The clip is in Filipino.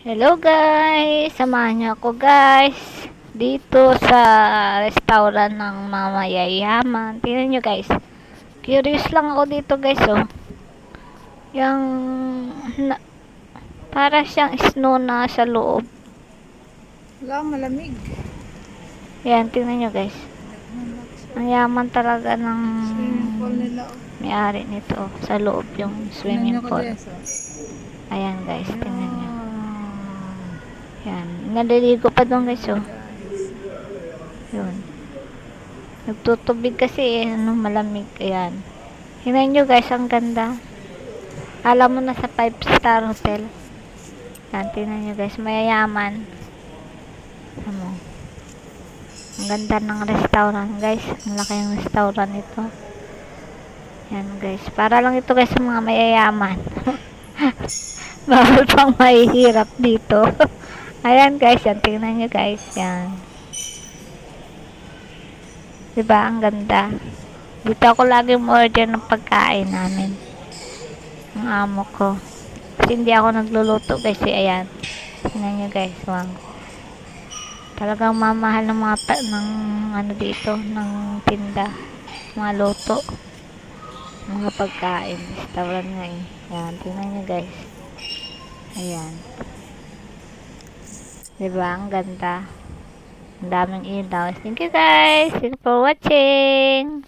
Hello guys! Samahan niyo ako guys dito sa restaurant ng mga yayaman. Tingnan niyo guys. Curious lang ako dito guys oh. Yung na, para siyang snow na sa loob. Wala, malamig. Yan, tingnan niyo guys. Ang yaman talaga ng Swimming pool nila. may-ari nito oh, sa loob yung Tingnan swimming nyo ko pool. Jess. Ayan guys, tingnan niyo. Yan, naliligo pa doon guys oh. Yun. Nagtutubig kasi malamig. Ayan. Tingnan nyo guys, ang ganda. Alam mo na sa 5-star hotel. Yan, tingnan nyo guys, mayayaman. Ano, ang ganda ng restaurant guys. Ang laki ng restaurant ito. Yan guys, para lang ito guys sa mga mayayaman. Bawal pang mahihirap dito. Ayan guys, yan, tingnan nyo guys. Yan. Diba, ang ganda. Dito ako lagi order ng pagkain namin. Ang amo ko. Kasi hindi ako nagluluto guys. Ayan. Tingnan nyo guys. Wow. Talagang mamahal ng mga ng ano dito. Ng tinda. Mga luto. Mga pagkain. Restaurant nga eh. Ayan. Tingnan nyo guys. Ayan. Diba? Ang ganda. Ang daming ilaw. Thank you guys. Thank you for watching.